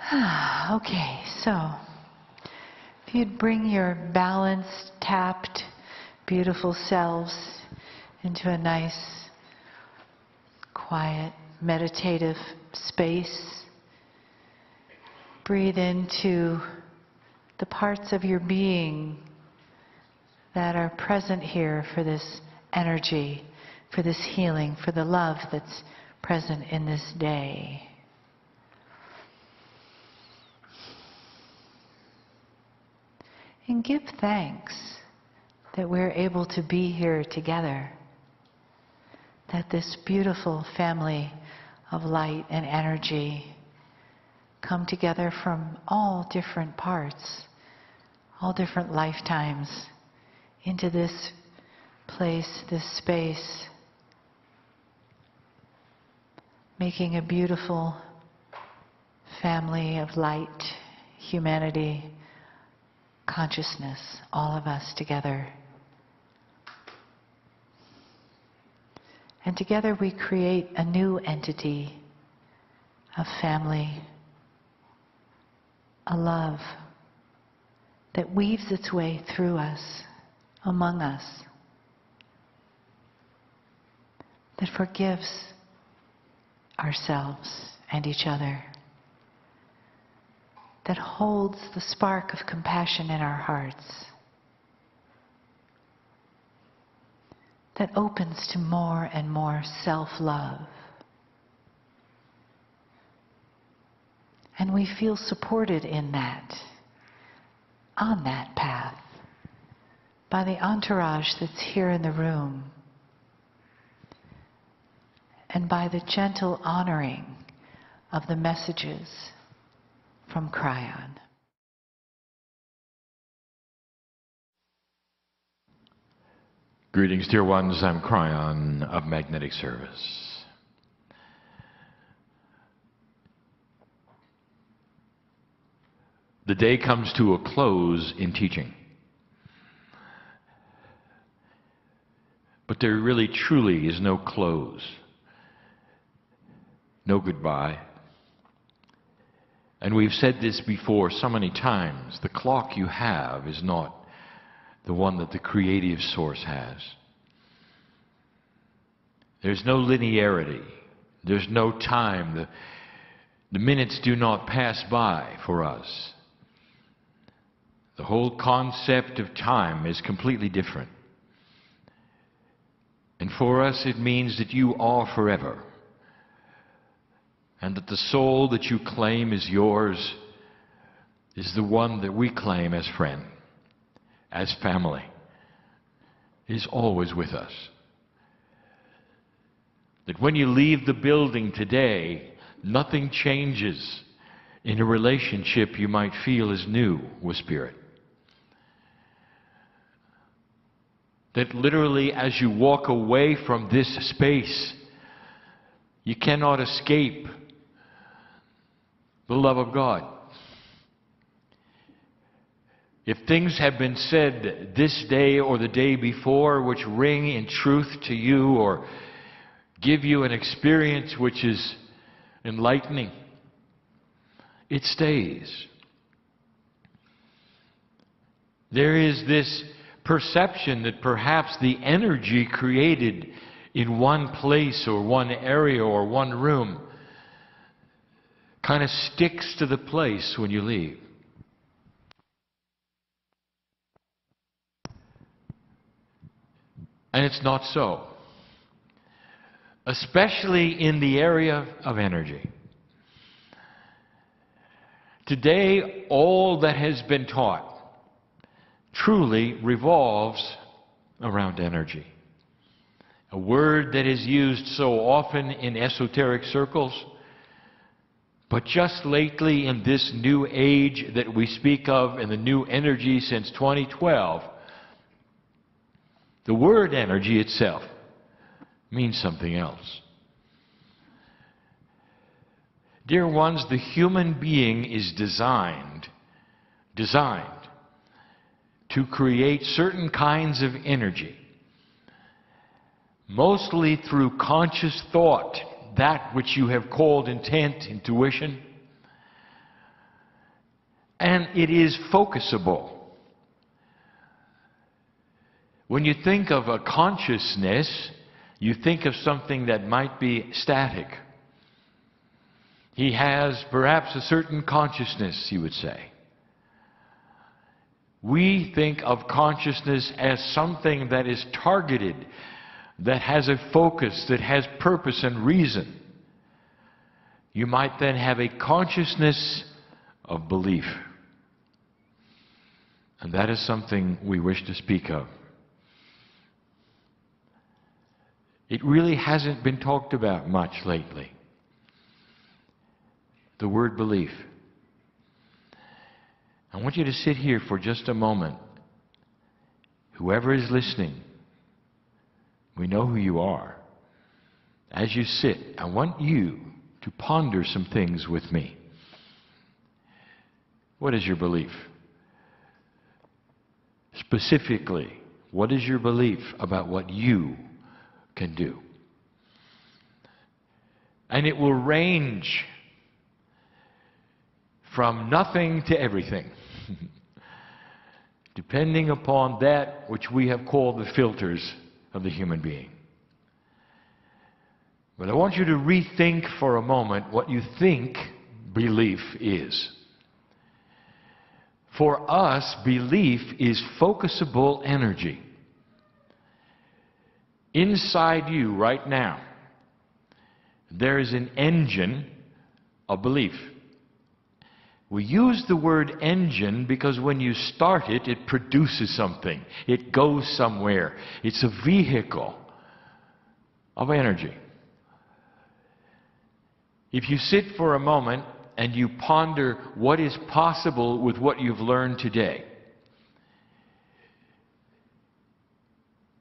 Okay, so if you'd bring your balanced, tapped, beautiful selves into a nice, quiet, meditative space. Breathe into the parts of your being that are present here for this energy, for this healing, for the love that's present in this day. And give thanks that we're able to be here together, that this beautiful family of light and energy come together from all different parts, all different lifetimes, into this place, this space, making a beautiful family of light, humanity, consciousness, all of us together. And together we create a new entity, a family, a love that weaves its way through us, among us, that forgives ourselves and each other, that holds the spark of compassion in our hearts, that opens to more and more self-love. And we feel supported in that, on that path, by the entourage that's here in the room, and by the gentle honoring of the messages from Kryon. Greetings, dear ones. I'm Kryon of Magnetic Service. The day comes to a close in teaching. But there really truly is no close, no goodbye. And we've said this before so many times, the clock you have is not the one that the creative source has. There's no linearity. There's no time. The minutes do not pass by for us. The whole concept of time is completely different. And for us it means that you are forever. And that the soul that you claim is yours is the one that we claim as friend, as family, is always with us. That when you leave the building today, nothing changes in a relationship you might feel is new with Spirit. That literally as you walk away from this space, you cannot escape the love of God. If things have been said this day or the day before which ring in truth to you or give you an experience which is enlightening, it stays. There is this perception that perhaps the energy created in one place or one area or one room kind of sticks to the place when you leave. And it's not so. Especially in the area of energy. Today, all that has been taught truly revolves around energy. A word that is used so often in esoteric circles, but just lately in this new age that we speak of, in the new energy since 2012, the word energy itself means something else. Dear ones, the human being is designed to create certain kinds of energy, mostly through conscious thought, that which you have called intent, intuition, And it is focusable. When you think of a consciousness, you think of something that might be static. He has perhaps a certain consciousness, you would say. We think of consciousness as something that is targeted, that has a focus, that has purpose and reason. You might then have a consciousness of belief. And that is something we wish to speak of. It really hasn't been talked about much lately. The word belief. I want you to sit here for just a moment. Whoever is listening, we know who you are. As you sit, I want you to ponder some things with me. What is your belief? Specifically, what is your belief about what you can do? And it will range from nothing to everything, depending upon that which we have called the filters of the human being. But I want you to rethink for a moment what you think belief is. For us, belief is focusable energy. Inside you right now, there is an engine of belief. We use the word engine because when you start it, it produces something. It goes somewhere. It's a vehicle of energy. If you sit for a moment and you ponder what is possible with what you've learned today,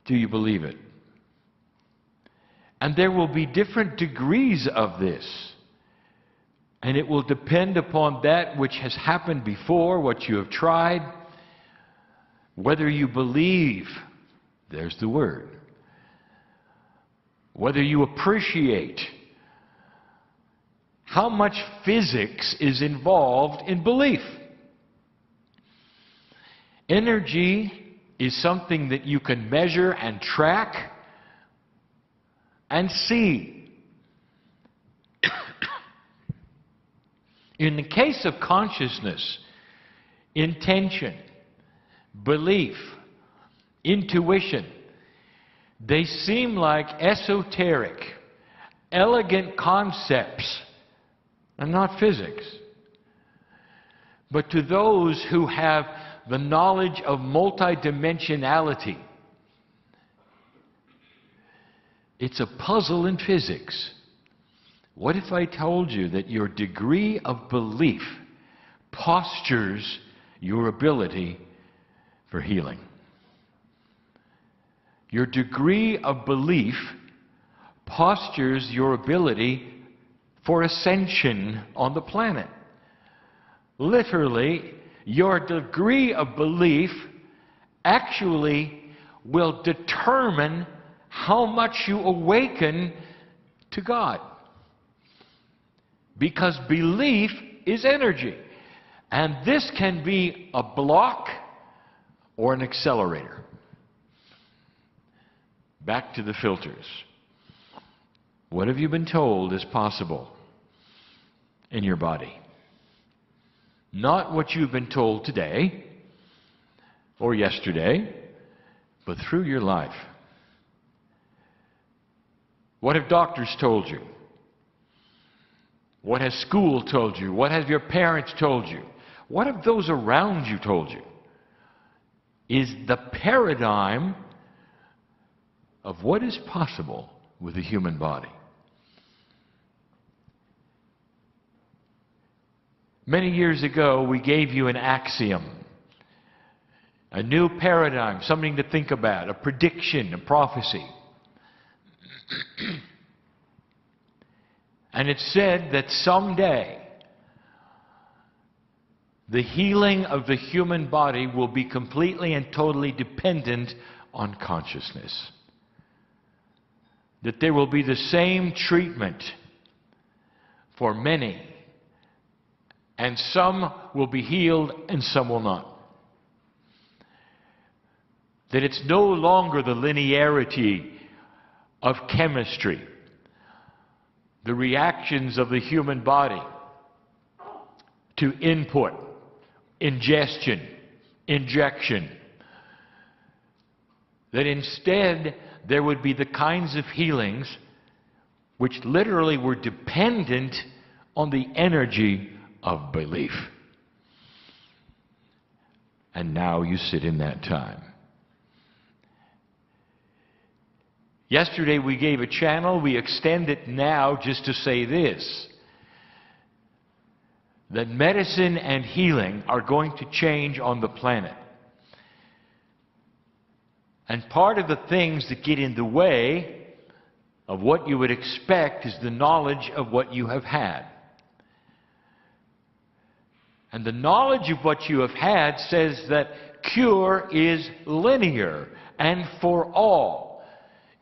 do you believe it? And there will be different degrees of this. And it will depend upon that which has happened before, what you have tried, whether you believe, there's the word, whether you appreciate how much physics is involved in belief. Energy is something that you can measure and track and see. In the case of consciousness, intention, belief, intuition, they seem like esoteric, elegant concepts and not physics. But to those who have the knowledge of multidimensionality, it's a puzzle in physics. What if I told you that your degree of belief postures your ability for healing? Your degree of belief postures your ability for ascension on the planet. Literally, your degree of belief actually will determine how much you awaken to God. Because belief is energy. And this can be a block or an accelerator. Back to the filters. What have you been told is possible in your body? Not what you've been told today or yesterday, but through your life. What have doctors told you? What has school told you? What have your parents told you? What have those around you told you? Is the paradigm of what is possible with the human body. Many years ago, we gave you an axiom, a new paradigm, something to think about, a prediction, a prophecy. And it said that someday the healing of the human body will be completely and totally dependent on consciousness. That there will be the same treatment for many And some will be healed and some will not. That it's no longer the linearity of chemistry, the reactions of the human body to input, ingestion, injection. That instead there would be the kinds of healings which literally were dependent on the energy of belief. And now you sit in that time. Yesterday we gave a channel. We extend it now just to say this: that medicine and healing are going to change on the planet. And part of the things that get in the way of what you would expect is the knowledge of what you have had. And the knowledge of what you have had says that cure is linear and for all.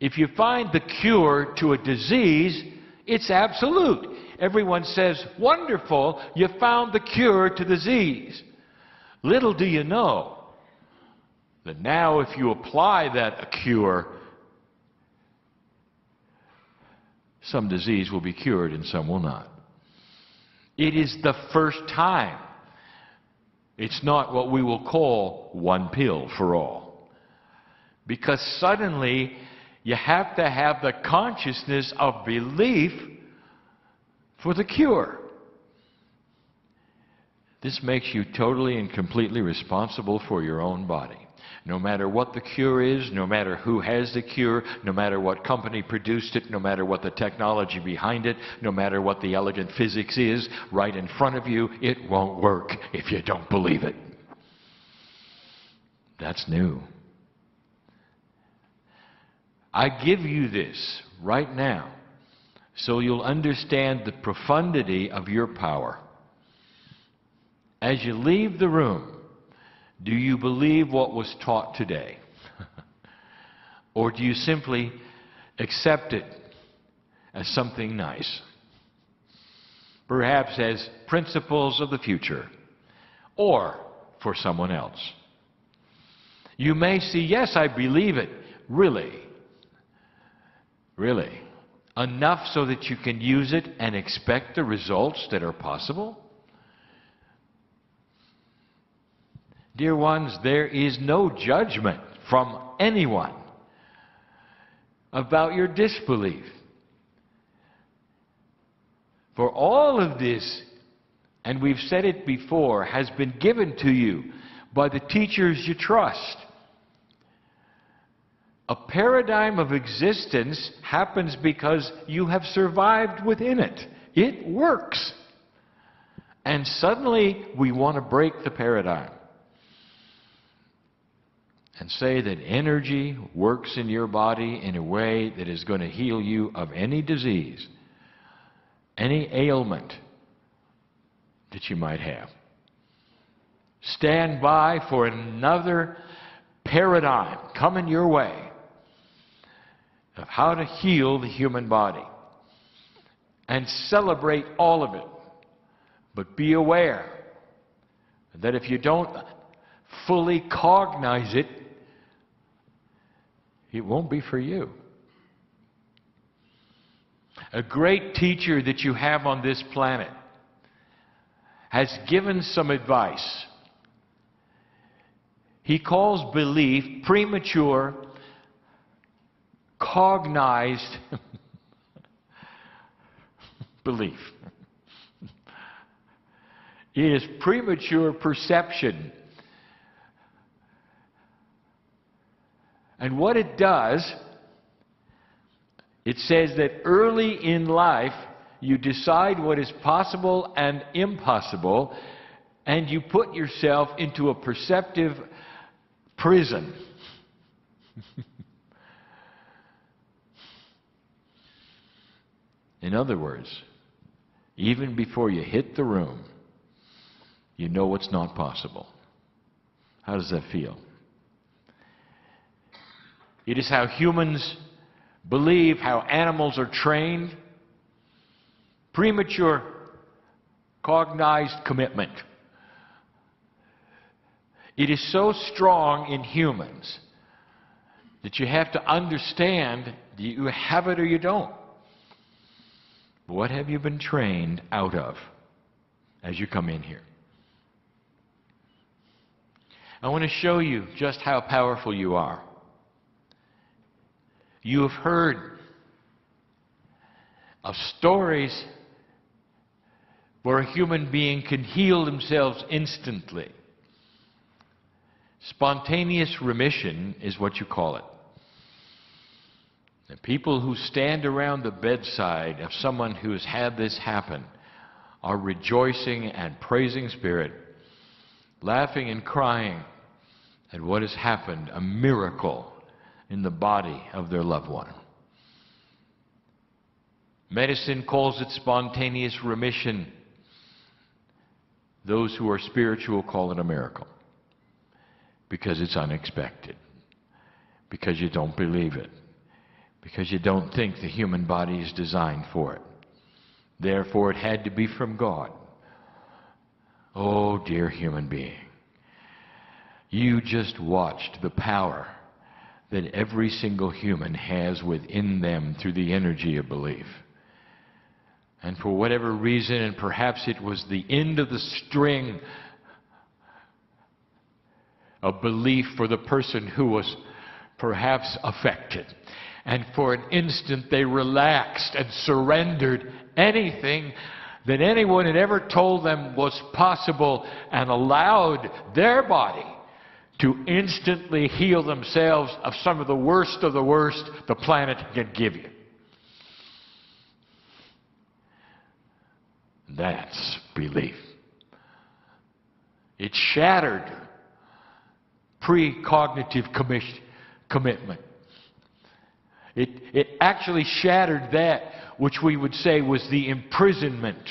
If you find the cure to a disease, it's absolute. Everyone says, wonderful, you found the cure to the disease. Little do you know that now if you apply that cure, some disease will be cured and some will not. It is the first time. It's not what we will call one pill for all. Because suddenly you have to have the consciousness of belief for the cure. This makes you totally and completely responsible for your own body. No matter what the cure is, no matter who has the cure, no matter what company produced it, no matter what the technology behind it, no matter what the elegant physics is right in front of you, it won't work if you don't believe it. That's new. I give you this right now so you'll understand the profundity of your power. As you leave the room, do you believe what was taught today? Or do you simply accept it as something nice? Perhaps as principles of the future, or for someone else. You may see, yes, I believe it. Really? Really? Enough so that you can use it and expect the results that are possible? Dear ones, there is no judgment from anyone about your disbelief. For all of this, and we've said it before, has been given to you by the teachers you trust. A paradigm of existence happens because you have survived within it. It works. And suddenly we want to break the paradigm and say that energy works in your body in a way that is going to heal you of any disease, any ailment that you might have. Stand by for another paradigm coming your way of how to heal the human body, and celebrate all of it. But be aware that if you don't fully cognize it, it won't be for you. A great teacher that you have on this planet has given some advice. He calls belief premature, cognized belief. It is premature perception. And what it does, it says that early in life you decide what is possible and impossible, and you put yourself into a perceptive prison. In other words, even before you hit the room, you know what's not possible. How does that feel? It is how humans believe, how animals are trained. Premature cognized commitment. It is so strong in humans that you have to understand you have it or you don't. What have you been trained out of as you come in here? I want to show you just how powerful you are. You have heard of stories where a human being can heal themselves instantly. Spontaneous remission is what you call it. The people who stand around the bedside of someone who has had this happen are rejoicing and praising Spirit, laughing and crying at what has happened, a miracle in the body of their loved one. Medicine calls it spontaneous remission. Those who are spiritual call it a miracle because it's unexpected, because you don't believe it, because you don't think the human body is designed for it. Therefore, it had to be from God. Oh, dear human being, you just watched the power that every single human has within them through the energy of belief. And for whatever reason, and perhaps it was the end of the string of belief for the person who was perhaps affected. And for an instant they relaxed and surrendered anything that anyone had ever told them was possible and allowed their body to instantly heal themselves of some of the worst the planet can give you. That's belief. It shattered precognitive commitment. It actually shattered that which we would say was the imprisonment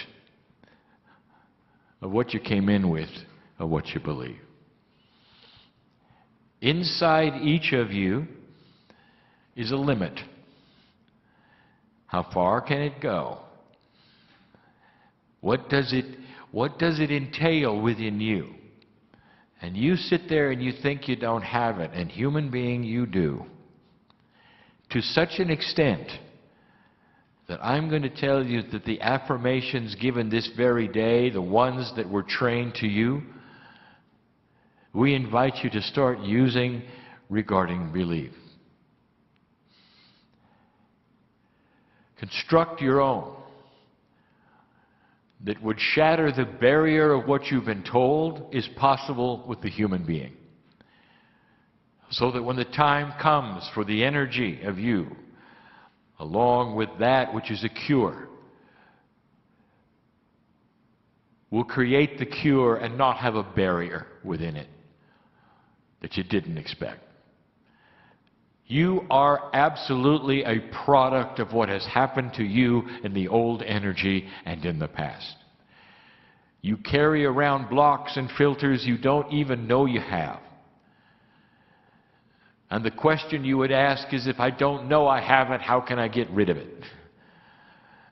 of what you came in with, of what you believe. Inside each of you is a limit. How far can it go? What does it entail within you? And you sit there and you think you don't have it, and human being, you do. To such an extent that I'm going to tell you that the affirmations given this very day, the ones that were trained to you, we invite you to start using regarding belief. Construct your own that would shatter the barrier of what you've been told is possible with the human being. So that when the time comes for the energy of you, along with that which is a cure, will create the cure and not have a barrier within it that you didn't expect. You are absolutely a product of what has happened to you in the old energy and in the past. You carry around blocks and filters you don't even know you have. And the question you would ask is, if I don't know I have it, how can I get rid of it?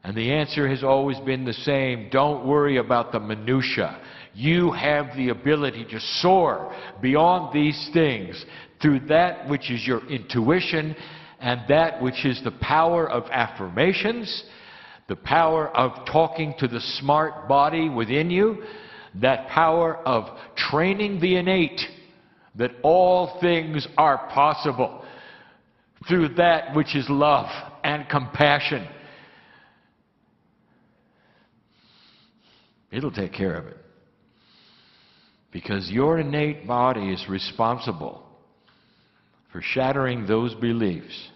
And the answer has always been the same. Don't worry about the minutia. You have the ability to soar beyond these things through that which is your intuition and that which is the power of affirmations, the power of talking to the smart body within you, that power of training the innate, that all things are possible through that which is love and compassion. It'll take care of it. Because your innate body is responsible for shattering those beliefs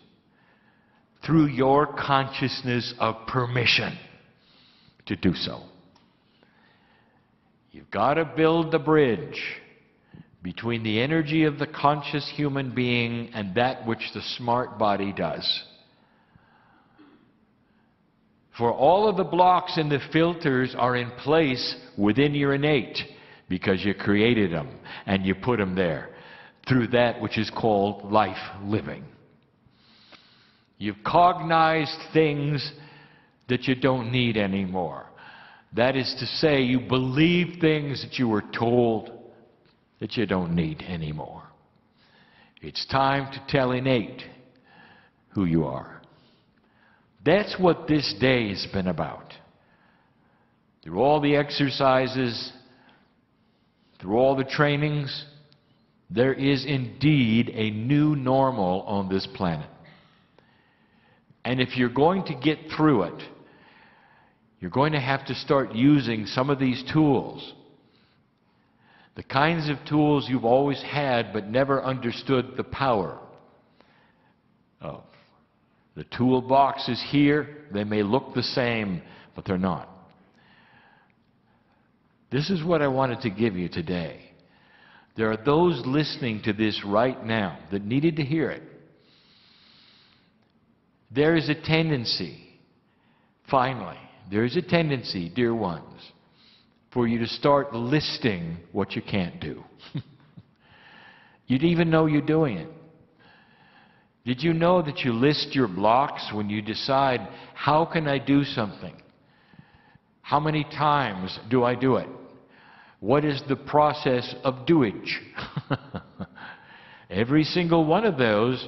through your consciousness of permission to do so. You've got to build the bridge between the energy of the conscious human being and that which the smart body does. For all of the blocks and the filters are in place within your innate because you created them and you put them there through that which is called life living. You've cognized things that you don't need anymore. That is to say, you believe things that you were told that you don't need anymore. It's time to tell innate who you are. That's what this day has been about. Through all the exercises, through all the trainings, there is indeed a new normal on this planet. And if you're going to get through it, you're going to have to start using some of these tools. The kinds of tools you've always had but never understood the power of. The toolbox is here. They may look the same, but they're not. This is what I wanted to give you today. There are those listening to this right now that needed to hear it. There is a tendency, finally, there is a tendency, dear ones, for you to start listing what you can't do. You didn't even know you're doing it. Did you know that you list your blocks when you decide, how can I do something? How many times do I do it? What is the process of doage? Every single one of those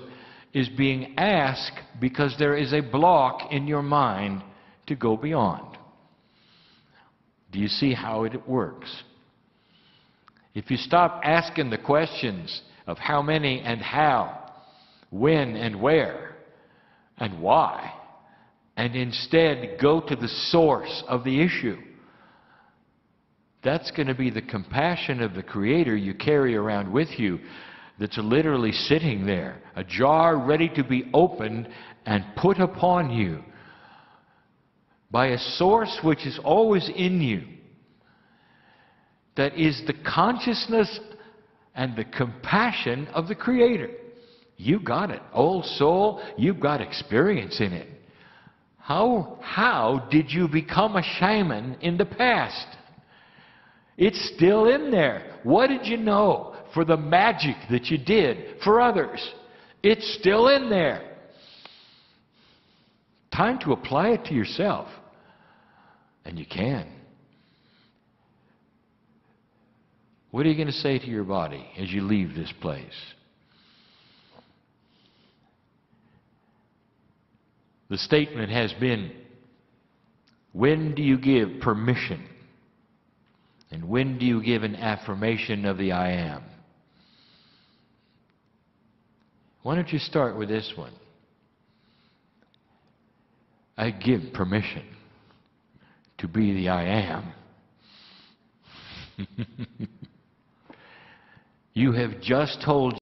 is being asked because there is a block in your mind to go beyond. Do you see how it works? If you stop asking the questions of how many and how, when and where, and why, and instead go to the source of the issue, that's going to be the compassion of the Creator you carry around with you, that's literally sitting there, a jar ready to be opened and put upon you by a source which is always in you, that is the consciousness and the compassion of the Creator. You got it. Old soul, you've got experience in it. How did you become a shaman in the past? It's still in there. What did you know for the magic that you did for others? It's still in there. Time to apply it to yourself. And you can. What are you going to say to your body as you leave this place? The statement has been, when do you give permission? And when do you give an affirmation of the I am? Why don't you start with this one? I give permission to be the I am. You have just told